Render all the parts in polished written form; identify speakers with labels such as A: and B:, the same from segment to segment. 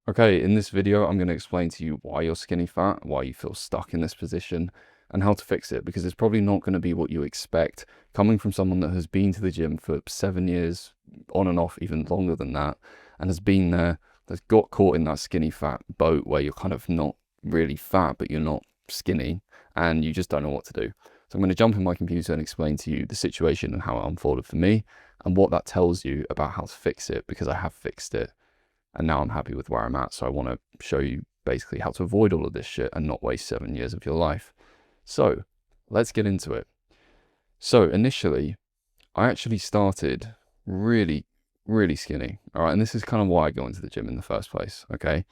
A: Okay, in this video, I'm going to explain to you why you're skinny fat, why you feel stuck in this position, and how to fix it, because it's probably not going to be what you expect coming from someone that has been to the gym for 7 years, on and off, even longer than that, and has been there, that's got caught in that skinny fat boat where you're kind of not really fat, but you're not skinny, and you just don't know what to do. So I'm going to jump in my computer and explain to you the situation and how it unfolded for me, and what that tells you about how to fix it, because I have fixed it. And now I'm happy with where I'm at. So I want to show you basically how to avoid all of this shit and not waste 7 years of your life. So let's get into it. So initially, I actually started really, really skinny. All right. And this is kind of why I go into the gym in the first place. Okay.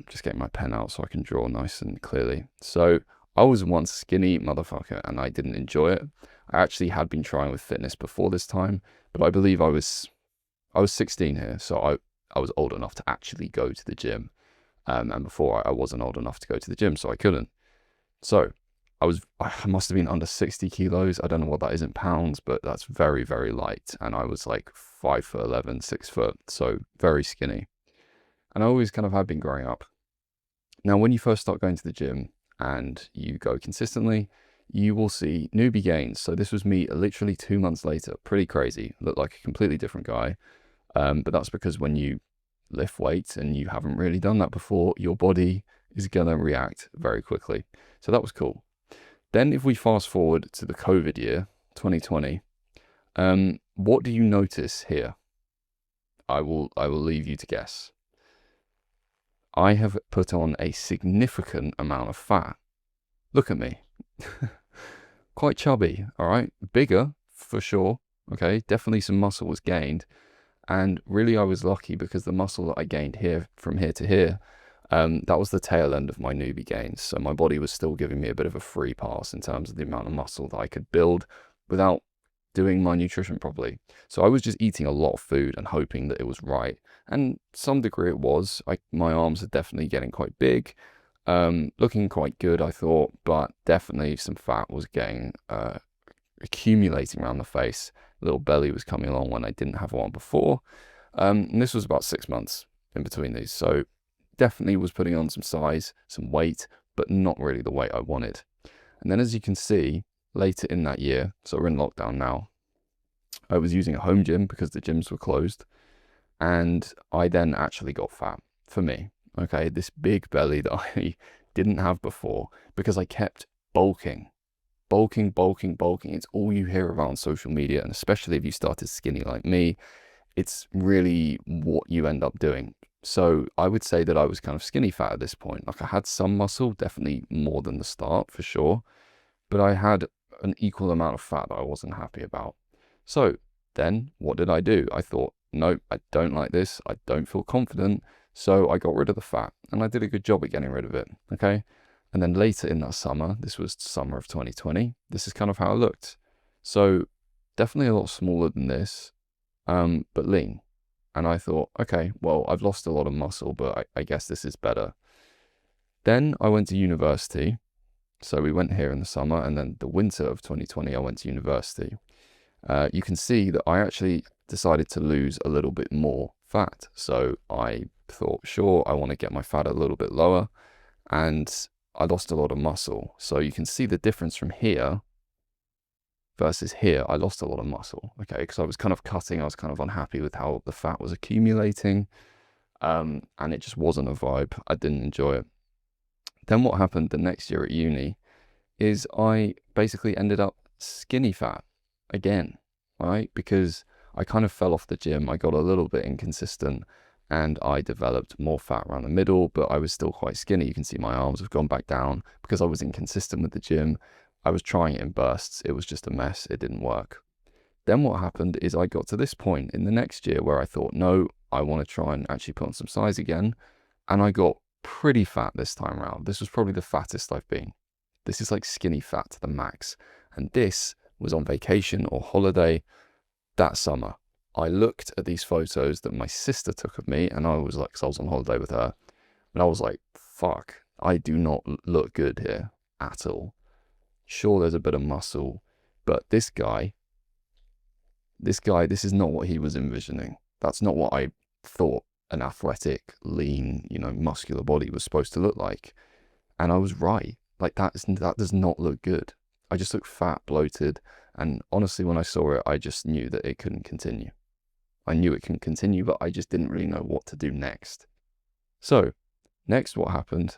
A: Just getting my pen out so I can draw nice and clearly. So I was once a skinny motherfucker and I didn't enjoy it. I actually had been trying with fitness before this time, but I believe I was 16 here. So I was old enough to actually go to the gym. And before I wasn't old enough to go to the gym, so I couldn't. So I must have been under 60 kilos. I don't know what that is in pounds, but that's very, very light. And I was like 5'11", 6 foot, so very skinny. And I always kind of have been growing up. Now, when you first start going to the gym and you go consistently, you will see newbie gains. So this was me literally 2 months later, pretty crazy, looked like a completely different guy. But that's because when you lift weights and you haven't really done that before, your body is going to react very quickly. So that was cool. Then if we fast forward to the COVID year, 2020, what do you notice here? I will leave you to guess. I have put on a significant amount of fat. Look at me. Quite chubby, all right? Bigger, for sure. Okay, definitely some muscle was gained. And really, I was lucky because the muscle that I gained here from here to here, that was the tail end of my newbie gains. So my body was still giving me a bit of a free pass in terms of the amount of muscle that I could build without doing my nutrition properly. So I was just eating a lot of food and hoping that it was right. And some degree it was. My arms are definitely getting quite big, looking quite good, I thought, but definitely some fat was getting accumulating around the face. Little belly was coming along when I didn't have one before. And this was about 6 months in between these. So definitely was putting on some size, some weight, but not really the weight I wanted. And then as you can see, later in that year, so we're in lockdown now, I was using a home gym because the gyms were closed. And I then actually got fat for me. Okay, this big belly that I didn't have before because I kept bulking. Bulking. It's all you hear about on social media, and especially if you started skinny like me, it's really what you end up doing. So I would say that I was kind of skinny fat at this point. Like I had some muscle, definitely more than the start for sure, but I had an equal amount of fat that I wasn't happy about. So then what did I do? I thought, nope, I don't like this. I don't feel confident. So I got rid of the fat and I did a good job at getting rid of it. Okay. And then later in that summer, this was summer of 2020, this is kind of how I looked. So definitely a lot smaller than this, but lean. And I thought, okay, well, I've lost a lot of muscle, but I guess this is better. Then I went to university. So we went here in the summer, and then the winter of 2020, I went to university. You can see that I actually decided to lose a little bit more fat. So I thought, sure, I want to get my fat a little bit lower. And I lost a lot of muscle. So you can see the difference from here versus here. I lost a lot of muscle, okay, because I was kind of cutting. I was kind of unhappy with how the fat was accumulating. And it just wasn't a vibe. I didn't enjoy it. Then what happened the next year at uni is I basically ended up skinny fat again, right? Because I kind of fell off the gym. I got a little bit inconsistent and I developed more fat around the middle, but I was still quite skinny. You can see my arms have gone back down because I was inconsistent with the gym. I was trying it in bursts. It was just a mess. It didn't work. Then what happened is I got to this point in the next year where I thought, no, I want to try and actually put on some size again. And I got pretty fat this time around. This was probably the fattest I've been. This is like skinny fat to the max. And this was on vacation or holiday that summer. I looked at these photos that my sister took of me, and I was like, 'cause I was on holiday with her, and I was like, fuck, I do not look good here at all. Sure, there's a bit of muscle, but this guy, this is not what he was envisioning. That's not what I thought an athletic, lean, muscular body was supposed to look like. And I was right. Like that does not look good. I just look fat, bloated, and honestly, when I saw it, I just knew that it couldn't continue. I knew it couldn't continue, but I just didn't really know what to do next. So, next what happened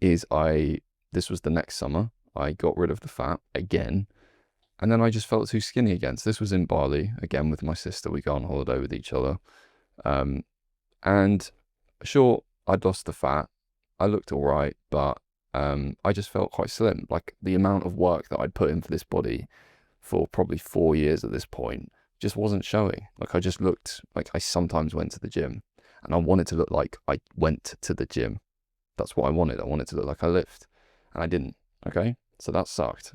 A: is this was the next summer, I got rid of the fat again, and then I just felt too skinny again. So this was in Bali, again with my sister. We go on holiday with each other. And sure, I'd lost the fat. I looked all right, but I just felt quite slim. Like the amount of work that I'd put in for this body for probably 4 years at this point just wasn't showing. Like I just looked like I sometimes went to the gym, and I wanted to look like I went to the gym. That's what I wanted. I wanted to look like I lift, and I didn't. Okay, so that sucked.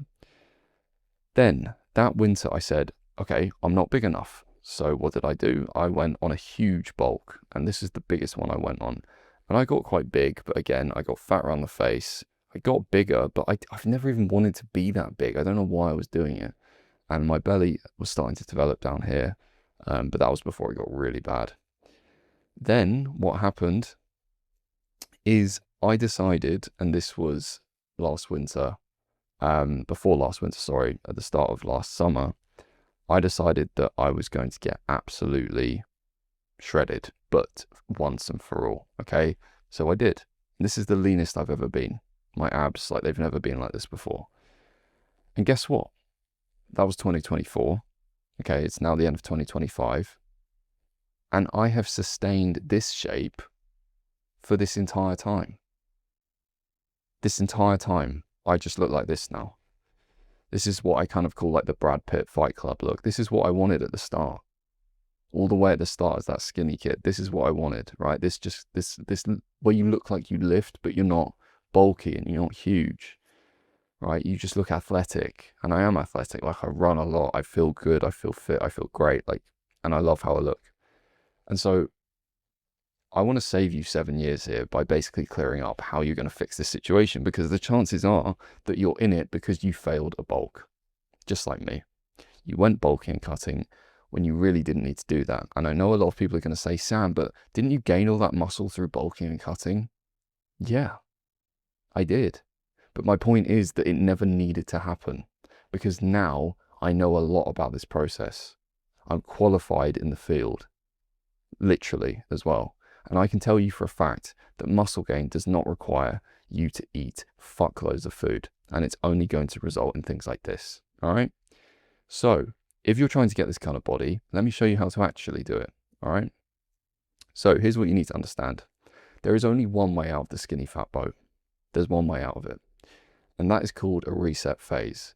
A: Then that winter I said, okay, I'm not big enough. So what did I do? I went on a huge bulk, and this is the biggest one I went on. And I got quite big, but again, I got fat around the face. I got bigger, but I've never even wanted to be that big. I don't know why I was doing it. And my belly was starting to develop down here, but that was before it got really bad. Then what happened is I decided, and this was last winter, before last winter, sorry, at the start of last summer, I decided that I was going to get absolutely shredded, but once and for all, okay? So I did. This is the leanest I've ever been. My abs, like they've never been like this before. And guess what? That was 2024. Okay, it's now the end of 2025. And I have sustained this shape for this entire time. This entire time, I just look like this now. This is what I kind of call like the Brad Pitt Fight Club look. This is what I wanted at the start. All the way at the start as that skinny kid. This is what I wanted, right? This where you look like you lift, but you're not bulky and you're not huge, right? You just look athletic, and I am athletic. Like I run a lot. I feel good. I feel fit. I feel great. Like, and I love how I look. And so I want to save you 7 years here by basically clearing up how you're going to fix this situation, because the chances are that you're in it because you failed a bulk, just like me. You went bulking and cutting when you really didn't need to do that. And I know a lot of people are going to say, Sam, but didn't you gain all that muscle through bulking and cutting? Yeah, I did. But my point is that it never needed to happen, because now I know a lot about this process. I'm qualified in the field, literally as well. And I can tell you for a fact that muscle gain does not require you to eat fuckloads of food. And it's only going to result in things like this. All right. So if you're trying to get this kind of body, let me show you how to actually do it. All right. So here's what you need to understand. There is only one way out of the skinny fat boat. There's one way out of it. And that is called a reset phase.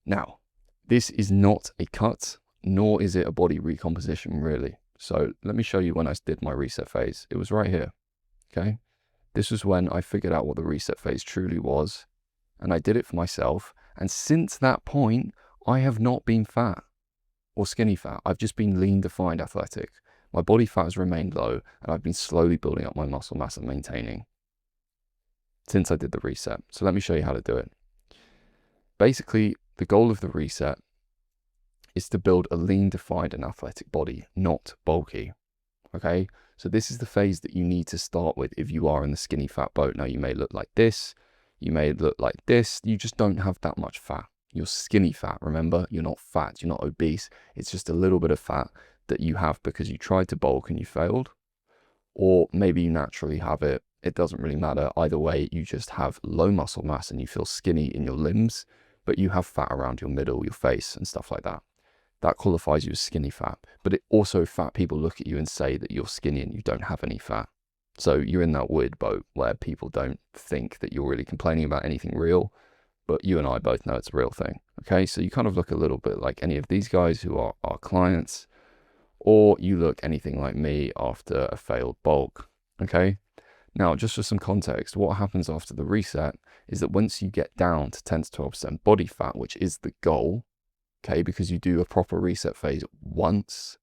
A: Now, this is not a cut, nor is it a body recomposition, really. So let me show you when I did my reset phase. It was right here, okay? This was when I figured out what the reset phase truly was, and I did it for myself. And since that point, I have not been fat or skinny fat. I've just been lean, defined, athletic. My body fat has remained low, and I've been slowly building up my muscle mass and maintaining since I did the reset. So let me show you how to do it. Basically, the goal of the reset is to build a lean, defined, and athletic body, not bulky. Okay, so this is the phase that you need to start with if you are in the skinny fat boat. Now, you may look like this, you may look like this, you just don't have that much fat. You're skinny fat, remember? You're not fat, you're not obese. It's just a little bit of fat that you have because you tried to bulk and you failed. Or maybe you naturally have it. It doesn't really matter. Either way, you just have low muscle mass and you feel skinny in your limbs, but you have fat around your middle, your face, and stuff like that. That qualifies you as skinny fat. But it also, fat people look at you and say that you're skinny and you don't have any fat. So you're in that weird boat where people don't think that you're really complaining about anything real, but you and I both know it's a real thing. Okay, so you kind of look a little bit like any of these guys who are our clients, or you look anything like me after a failed bulk. Okay, now just for some context, what happens after the reset is that once you get down to 10 to 12% body fat, which is the goal, okay, because you do a proper reset phase once,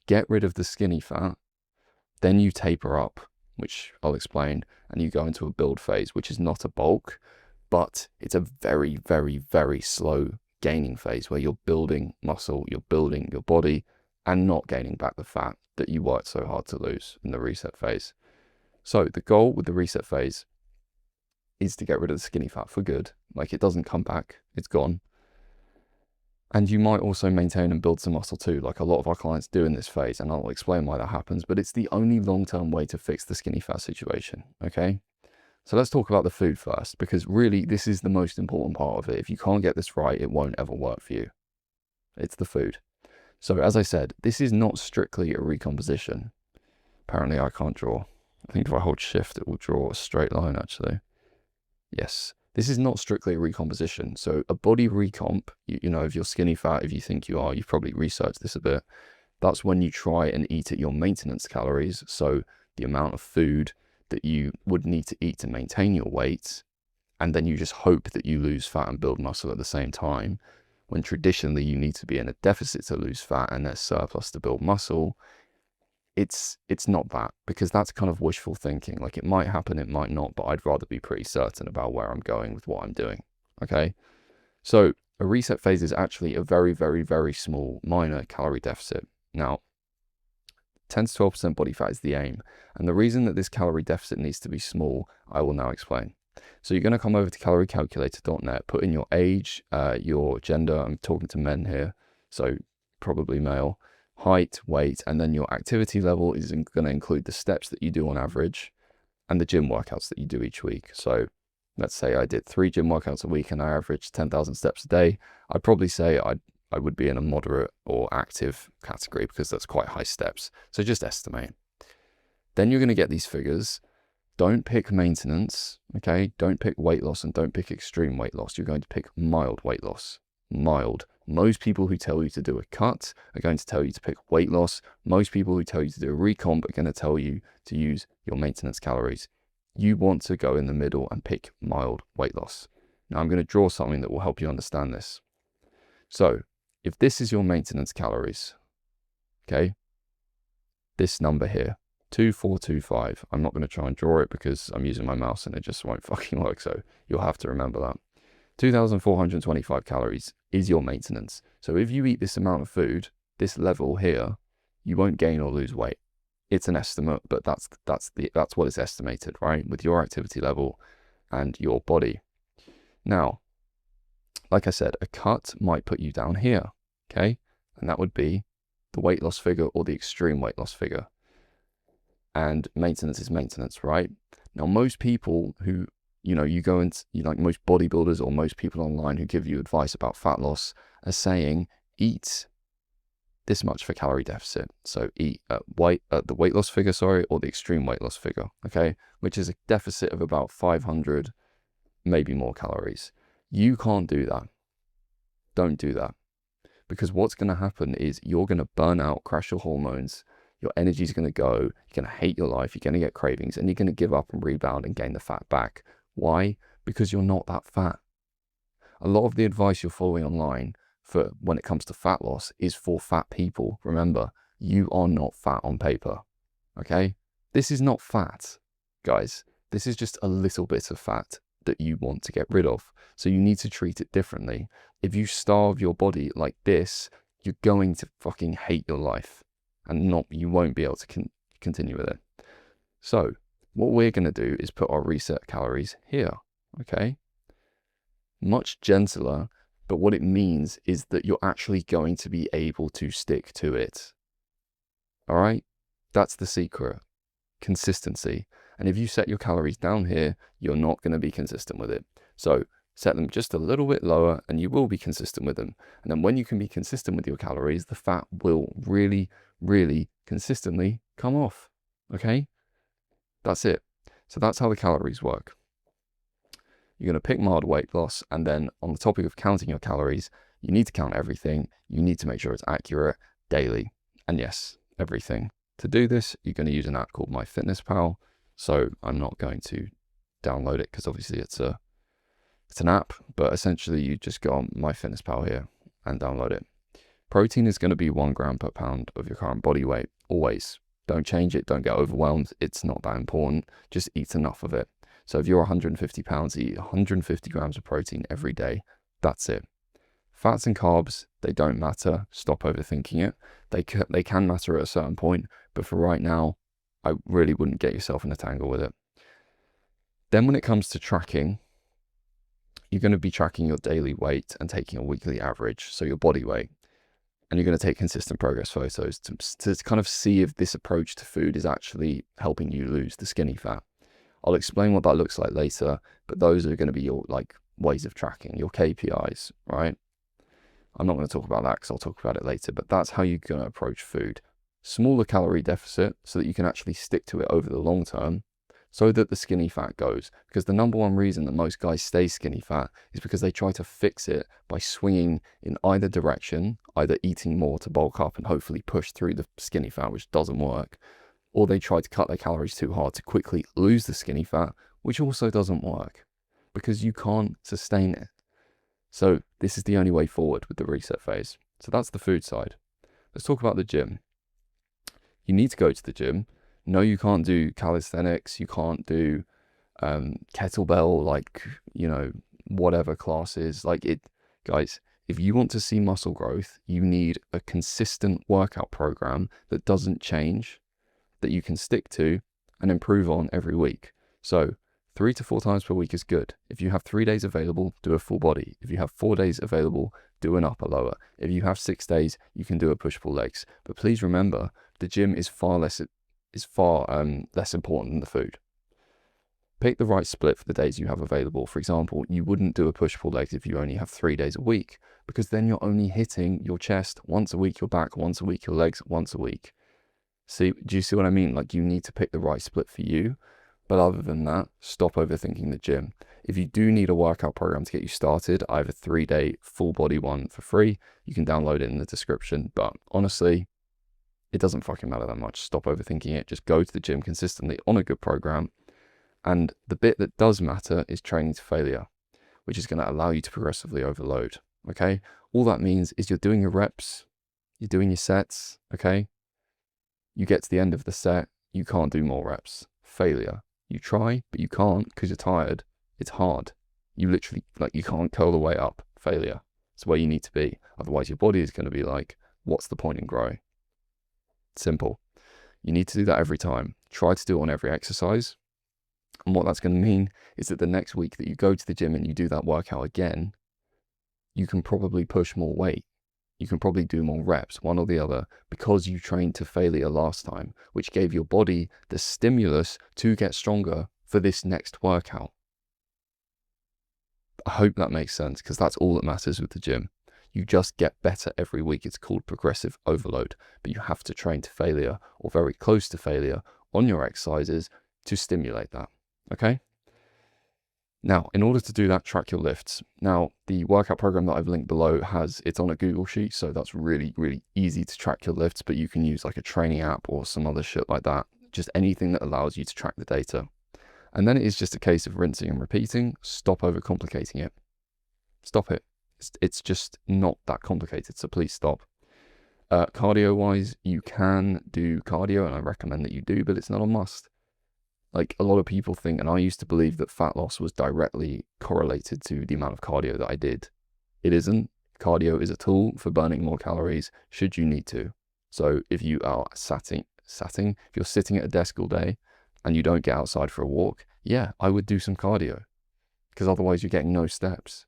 A: get rid of the skinny fat, then you taper up, which I'll explain, and you go into a build phase, which is not a bulk, but it's a very, very, very slow gaining phase where you're building muscle, you're building your body, and not gaining back the fat that you worked so hard to lose in the reset phase. So the goal with the reset phase is to get rid of the skinny fat for good. Like, it doesn't come back, it's gone. And you might also maintain and build some muscle too, like a lot of our clients do in this phase, and I'll explain why that happens, but it's the only long-term way to fix the skinny fat situation, okay? So let's talk about the food first, because really this is the most important part of it. If you can't get this right, it won't ever work for you. It's the food. So as I said, this is not strictly a recomposition. Apparently I can't draw. I think if I hold shift, it will draw a straight line actually. Yes. This is not strictly a recomposition. So a body recomp, you know, if you're skinny fat, if you think you are, you've probably researched this a bit. That's when you try and eat at your maintenance calories. So the amount of food that you would need to eat to maintain your weight. And then you just hope that you lose fat and build muscle at the same time. When traditionally you need to be in a deficit to lose fat and there's surplus to build muscle. It's not that, because that's kind of wishful thinking. Like, it might happen, it might not, but I'd rather be pretty certain about where I'm going with what I'm doing. Okay. So a reset phase is actually a very, very, very small, minor calorie deficit. Now, 10 to 12% body fat is the aim. And the reason that this calorie deficit needs to be small, I will now explain. So you're going to come over to caloriecalculator.net, put in your age, your gender. I'm talking to men here, so probably male. Height, weight, and then your activity level is going to include the steps that you do on average and the gym workouts that you do each week. So let's say I did 3 gym workouts a week and I averaged 10,000 steps a day. I'd probably say I would be in a moderate or active category, because that's quite high steps. So just estimate. Then you're going to get these figures. Don't pick maintenance, okay? Don't pick weight loss and don't pick extreme weight loss. You're going to pick mild weight loss. Mild. Most people who tell you to do a cut are going to tell you to pick weight loss. Most people who tell you to do a recomp are going to tell you to use your maintenance calories. You want to go in the middle and pick mild weight loss. Now I'm going to draw something that will help you understand this. So if this is your maintenance calories, okay, this number here, 2425, I'm not going to try and draw it because I'm using my mouse and it just won't fucking work. So you'll have to remember that. 2,425 calories is your maintenance. So if you eat this amount of food, this level here, you won't gain or lose weight. It's an estimate, but that's what is estimated, right? With your activity level and your body. Now, like I said, a cut might put you down here, okay? And that would be the weight loss figure or the extreme weight loss figure. And maintenance is maintenance, right? Now, most people who, you go and like most bodybuilders or most people online who give you advice about fat loss are saying, eat this much for calorie deficit. So eat the weight loss figure, or the extreme weight loss figure, okay? Which is a deficit of about 500, maybe more calories. You can't do that. Don't do that. Because what's going to happen is you're going to burn out, crash your hormones, your energy's going to go, you're going to hate your life, you're going to get cravings, and you're going to give up and rebound and gain the fat back. Why? Because you're not that fat. A lot of the advice you're following online for when it comes to fat loss is for fat people. Remember, you are not fat on paper, okay? This is not fat, guys. This is just a little bit of fat that you want to get rid of. So you need to treat it differently. If you starve your body like this, you're going to fucking hate your life and you won't be able to continue with it. So what we're going to do is put our reset calories here, okay? Much gentler, but what it means is that you're actually going to be able to stick to it. All right? That's the secret. Consistency. And if you set your calories down here, you're not going to be consistent with it. So set them just a little bit lower and you will be consistent with them. And then when you can be consistent with your calories, the fat will really, really consistently come off. Okay? That's it. So that's how the calories work. You're going to pick mild weight loss, and then on the topic of counting your calories, you need to count everything. You need to make sure it's accurate daily. And yes, everything. To do this, you're going to use an app called MyFitnessPal. So I'm not going to download it because obviously it's an app, but essentially you just go on MyFitnessPal here and download it. Protein is going to be 1 gram per pound of your current body weight, always. Don't change it, don't get overwhelmed. It's not that important. Just eat enough of it. So if you're 150 pounds, eat 150 grams of protein every day. That's it. Fats and carbs, they don't matter. Stop overthinking it. They can matter at a certain point, but for right now, I really wouldn't get yourself in a tangle with it. Then when it comes to tracking, you're going to be tracking your daily weight and taking a weekly average, so your body weight. And you're going to take consistent progress photos to kind of see if this approach to food is actually helping you lose the skinny fat. I'll explain what that looks like later, but those are going to be your ways of tracking, your KPIs, right? I'm not going to talk about that because I'll talk about it later, but that's how you're going to approach food. Smaller calorie deficit so that you can actually stick to it over the long term, so that the skinny fat goes. Because the number one reason that most guys stay skinny fat is because they try to fix it by swinging in either direction, either eating more to bulk up and hopefully push through the skinny fat, which doesn't work, or they try to cut their calories too hard to quickly lose the skinny fat, which also doesn't work because you can't sustain it. So this is the only way forward with the reset phase. So that's the food side. Let's talk about the gym. You need to go to the gym. No, you can't do calisthenics. You can't do kettlebell, whatever classes. Guys, if you want to see muscle growth, you need a consistent workout program that doesn't change, that you can stick to and improve on every week. So 3 to 4 times per week is good. If you have 3 days available, do a full body. If you have 4 days available, do an upper lower. If you have 6 days, you can do a push pull legs. But please remember, the gym is far less important than the food. Pick the right split for the days you have available. For example, you wouldn't do a push pull legs if you only have 3 days a week, because then you're only hitting your chest once a week, your back once a week, your legs once a week. Do you see what I mean? You need to pick the right split for you. But other than that, stop overthinking the gym. If you do need a workout program to get you started, I have a 3-day full body one for free. You can download it in the description. But honestly, it doesn't fucking matter that much. Stop overthinking it. Just go to the gym consistently on a good program. And the bit that does matter is training to failure, which is going to allow you to progressively overload. Okay? All that means is you're doing your reps, you're doing your sets. Okay? You get to the end of the set, you can't do more reps. Failure. You try, but you can't because you're tired. It's hard. You literally, you can't curl the way up. Failure. It's where you need to be. Otherwise, your body is going to be like, what's the point in growing? Simple. You need to do that every time. Try to do it on every exercise. And what that's going to mean is that the next week that you go to the gym and you do that workout again, you can probably push more weight. You can probably do more reps, one or the other, because you trained to failure last time, which gave your body the stimulus to get stronger for this next workout. I hope that makes sense, because that's all that matters with the gym. You just get better every week. It's called progressive overload, but you have to train to failure or very close to failure on your exercises to stimulate that. Okay? Now, in order to do that, track your lifts. Now, the workout program that I've linked below it's on a Google Sheet, so that's really, really easy to track your lifts, but you can use a training app or some other shit like that. Just anything that allows you to track the data. And then it is just a case of rinsing and repeating. Stop overcomplicating it. Stop it. It's just not that complicated, so please stop. Cardio-wise, you can do cardio, and I recommend that you do, but it's not a must. A lot of people think, and I used to believe, that fat loss was directly correlated to the amount of cardio that I did. It isn't. Cardio is a tool for burning more calories should you need to. So if you are if you're sitting at a desk all day and you don't get outside for a walk, yeah, I would do some cardio, because otherwise you're getting no steps.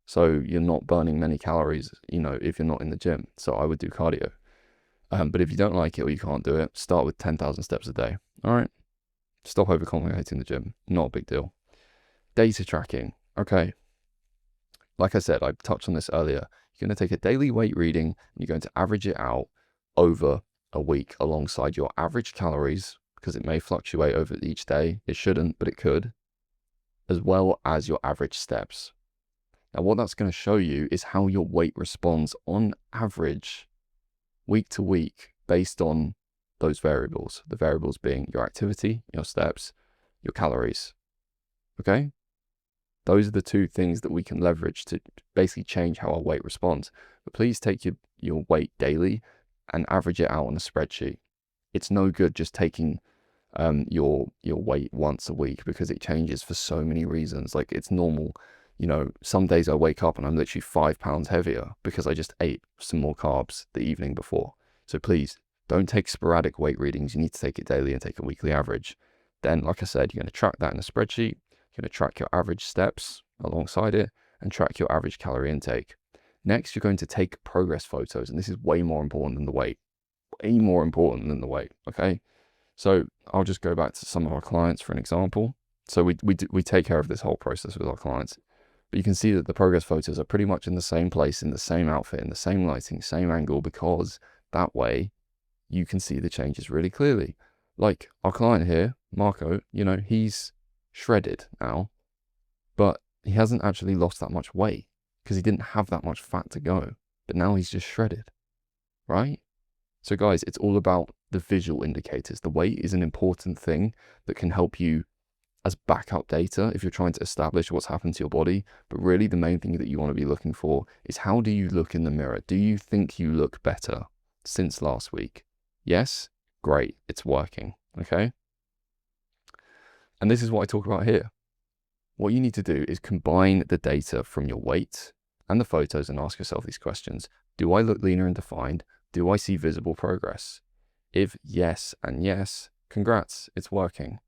A: So you're not burning many calories, if you're not in the gym. So I would do cardio. But if you don't like it or you can't do it, start with 10,000 steps a day. All right? Stop overcomplicating the gym. Not a big deal. Data tracking. Okay. Like I said, I touched on this earlier. You're going to take a daily weight reading and you're going to average it out over a week alongside your average calories, because it may fluctuate over each day. It shouldn't, but it could, as well as your average steps. Now, what that's going to show you is how your weight responds on average week to week based on those variables. The variables being your activity, your steps, your calories. Okay? Those are the two things that we can leverage to basically change how our weight responds. But please take your weight daily and average it out on a spreadsheet. It's no good just taking your weight once a week, because it changes for so many reasons. It's normal You know, some days I wake up and I'm literally 5 pounds heavier because I just ate some more carbs the evening before. So please don't take sporadic weight readings. You need to take it daily and take a weekly average. Then, like I said, you're going to track that in a spreadsheet. You're going to track your average steps alongside it and track your average calorie intake. Next, you're going to take progress photos, and this is way more important than the weight. Way more important than the weight, okay? So I'll just go back to some of our clients for an example. So we take care of this whole process with our clients. But you can see that the progress photos are pretty much in the same place, in the same outfit, in the same lighting, same angle, because that way you can see the changes really clearly. Like our client here, Marco, you know, he's shredded now, but he hasn't actually lost that much weight because he didn't have that much fat to go. But now he's just shredded, right? So guys, it's all about the visual indicators. The weight is an important thing that can help you as backup data if you're trying to establish what's happened to your body. But really the main thing that you want to be looking for is, how do you look in the mirror? Do you think you look better since last week? Yes? Great. It's working. Okay? And this is what I talk about here. What you need to do is combine the data from your weight and the photos and ask yourself these questions. Do I look leaner and defined? Do I see visible progress? If yes and yes, congrats, it's working.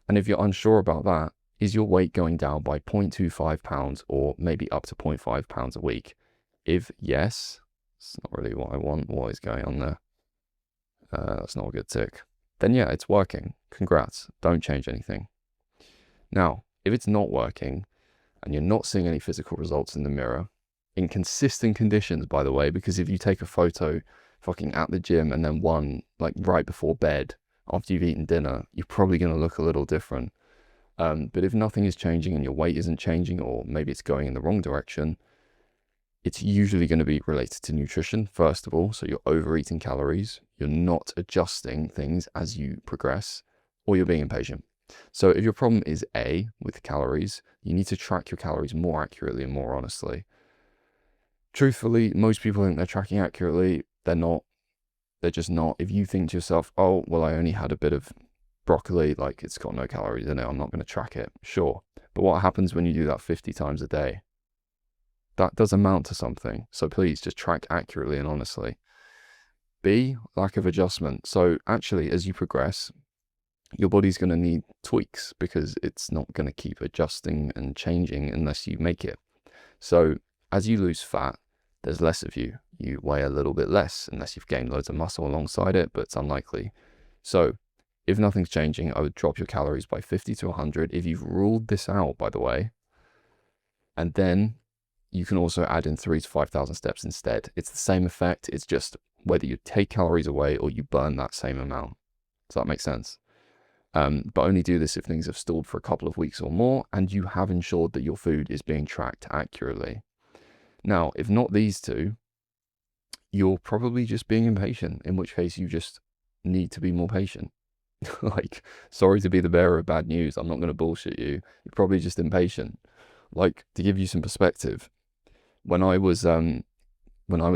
A: And if you're unsure about that, is your weight going down by 0.25 pounds or maybe up to 0.5 pounds a week? If yes, it's not really what I want. What is going on there? That's not a good tick. Then yeah, it's working. Congrats. Don't change anything. Now, if it's not working and you're not seeing any physical results in the mirror, in consistent conditions, by the way, because if you take a photo fucking at the gym and then one like right before bed after you've eaten dinner, you're probably going to look a little different. But if nothing is changing and your weight isn't changing, or maybe it's going in the wrong direction, it's usually going to be related to nutrition, first of all. So you're overeating calories, you're not adjusting things as you progress, or you're being impatient. So if your problem is A, with calories, you need to track your calories more accurately and more honestly. Truthfully, most people think they're tracking accurately. They're not. They're just not. If you think to yourself, oh, well, I only had a bit of broccoli, like it's got no calories in it, I'm not going to track it. Sure. But what happens when you do that 50 times a day? That does amount to something. So please just track accurately and honestly. B, lack of adjustment. So actually, as you progress, your body's going to need tweaks because it's not going to keep adjusting and changing unless you make it. So as you lose fat, there's less of you. You weigh a little bit less unless you've gained loads of muscle alongside it, but it's unlikely. So if nothing's changing, I would drop your calories by 50 to 100 if you've ruled this out, by the way. And then you can also add in 3,000 to 5,000 steps instead. It's the same effect. It's just whether you take calories away or you burn that same amount. Does that make sense? But only do this if things have stalled for a couple of weeks or more and you have ensured that your food is being tracked accurately. Now, if not these two, you're probably just being impatient, in which case you just need to be more patient. Like, sorry to be the bearer of bad news. I'm not going to bullshit you. You're probably just impatient. Like, to give you some perspective, when I was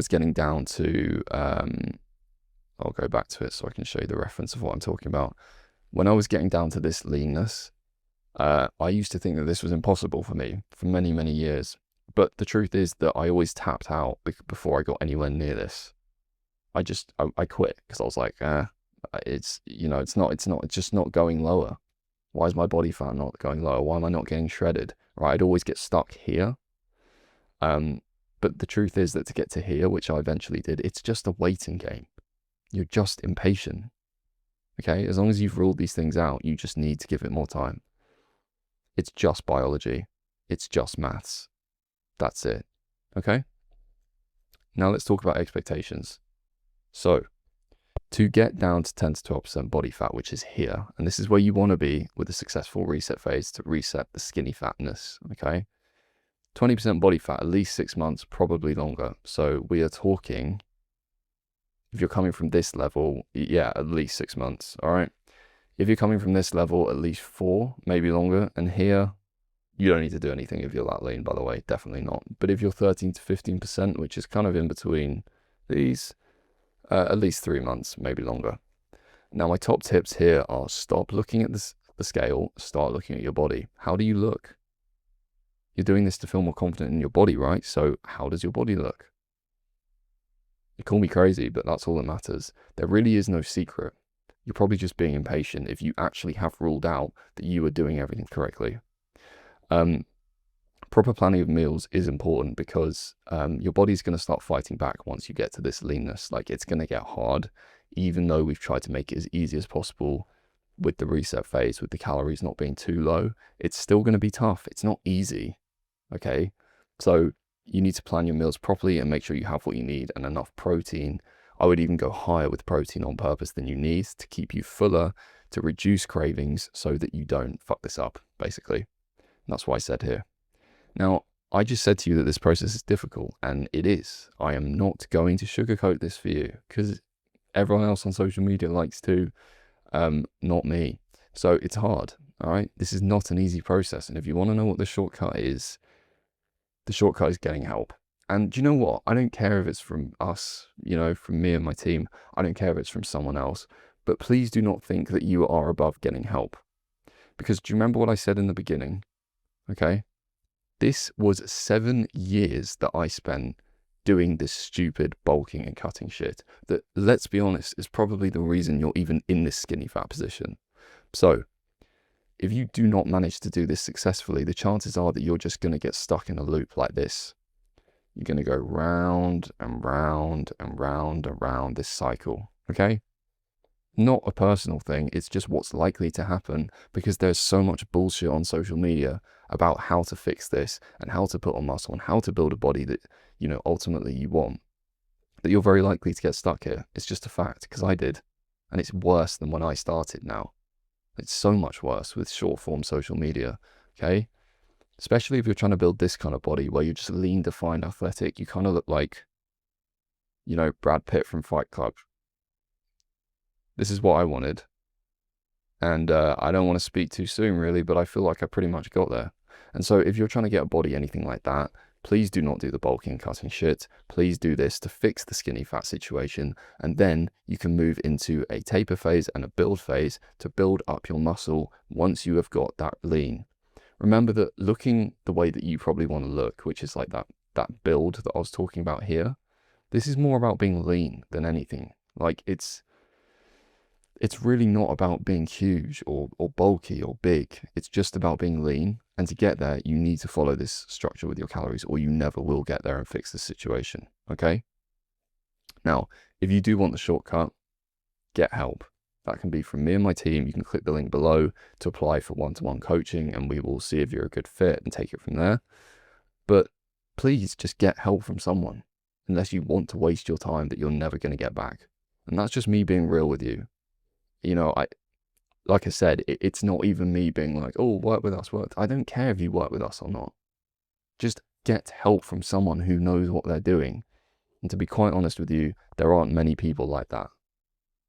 A: getting down to, I'll go back to it so I can show you the reference of what I'm talking about. When I was getting down to this leanness, I used to think that this was impossible for me for many, many years. But the truth is that I always tapped out before I got anywhere near this. I quit because I was like, it's just not going lower. Why is my body fat not going lower? Why am I not getting shredded? Right, I'd always get stuck here. But the truth is that to get to here, which I eventually did, it's just a waiting game. You're just impatient. Okay, as long as you've ruled these things out, you just need to give it more time. It's just biology. It's just maths. That's it. Okay? Now let's talk about expectations. So, to get down to 10 to 12% body fat, which is here, and this is where you want to be with a successful reset phase to reset the skinny fatness, okay? 20% body fat, at least 6 months, probably longer. So we are talking, if you're coming from this level, yeah, at least 6 months, all right? If you're coming from this level, at least 4, maybe longer, and here, you don't need to do anything if you're that lean, by the way, definitely not. But if you're 13 to 15%, which is kind of in between these, at least 3 months, maybe longer. Now, my top tips here are stop looking at the scale, start looking at your body. How do you look? You're doing this to feel more confident in your body, right? So how does your body look? You call me crazy, but that's all that matters. There really is no secret. You're probably just being impatient if you actually have ruled out that you are doing everything correctly. Proper planning of meals is important because your body's going to start fighting back once you get to this leanness. Like, it's going to get hard, even though we've tried to make it as easy as possible with the reset phase, with the calories not being too low. It's still going to be tough. It's not easy. Okay. So you need to plan your meals properly and make sure you have what you need and enough protein. I would even go higher with protein on purpose than you need to keep you fuller, to reduce cravings so that you don't fuck this up, basically. And that's what I said here. Now, I just said to you that this process is difficult, and it is. I am not going to sugarcoat this for you because everyone else on social media likes to, not me. So it's hard, all right? This is not an easy process. And if you want to know what the shortcut is getting help. And do you know what? I don't care if it's from us, from me and my team. I don't care if it's from someone else. But please do not think that you are above getting help. Because do you remember what I said in the beginning? Okay? This was 7 years that I spent doing this stupid bulking and cutting shit that, let's be honest, is probably the reason you're even in this skinny fat position. So if you do not manage to do this successfully, the chances are that you're just going to get stuck in a loop like this. You're going to go round and round and round and round this cycle, okay? Not a personal thing, it's just what's likely to happen because there's so much bullshit on social media about how to fix this and how to put on muscle and how to build a body that, ultimately you want, that you're very likely to get stuck here. It's just a fact, because I did. And it's worse than when I started now. It's so much worse with short form social media, okay? Especially if you're trying to build this kind of body where you're just lean, defined, athletic. You kind of look like, Brad Pitt from Fight Club. This is what I wanted. And I don't want to speak too soon, really, but I feel like I pretty much got there. And so if you're trying to get a body anything like that, please do not do the bulking and cutting shit. Please do this to fix the skinny fat situation. And then you can move into a taper phase and a build phase to build up your muscle once you have got that lean. Remember that looking the way that you probably want to look, which is like that build that I was talking about here, this is more about being lean than anything. Like, it's really not about being huge or bulky or big. It's just about being lean. And to get there, you need to follow this structure with your calories, or you never will get there and fix the situation. Okay? Now, if you do want the shortcut, get help. That can be from me and my team. You can click the link below to apply for one-to-one coaching, and we will see if you're a good fit and take it from there. But please just get help from someone, unless you want to waste your time that you're never going to get back. And that's just me being real with you. Like I said, it's not even me being like, oh, work with us, I don't care if you work with us or not. Just get help from someone who knows what they're doing. And to be quite honest with you, there aren't many people like that.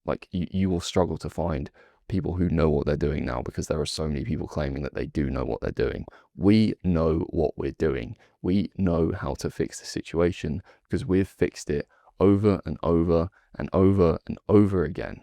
A: Like, you will struggle to find people who know what they're doing now, because there are so many people claiming that they do know what they're doing. We know what we're doing. We know how to fix the situation because we've fixed it over and over and over and over again.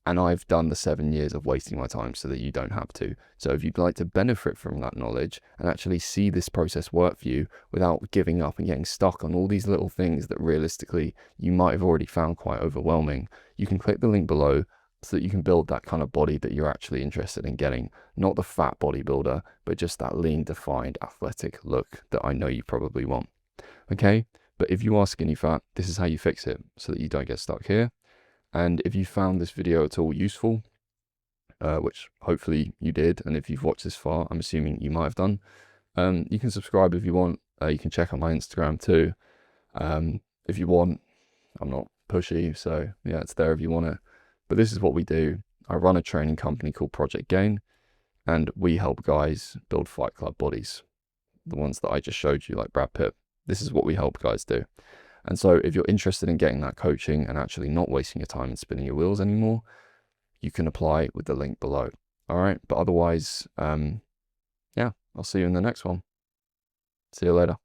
A: And I've done the 7 years of wasting my time so that you don't have to. So if you'd like to benefit from that knowledge and actually see this process work for you without giving up and getting stuck on all these little things that realistically you might have already found quite overwhelming, you can click the link below so that you can build that kind of body that you're actually interested in getting. Not the fat bodybuilder, but just that lean, defined, athletic look that I know you probably want. Okay? But if you are skinny fat, this is how you fix it so that you don't get stuck here. And if you found this video at all useful, which hopefully you did, and if you've watched this far, I'm assuming you might have done, you can subscribe if you want. You can check out my Instagram too. If you want, I'm not pushy, so yeah, it's there if you want it. But this is what we do. I run a training company called Project Gain, and we help guys build Fight Club bodies. The ones that I just showed you, like Brad Pitt. This is what we help guys do. And so if you're interested in getting that coaching and actually not wasting your time and spinning your wheels anymore, you can apply with the link below. All right. But otherwise, yeah, I'll see you in the next one. See you later.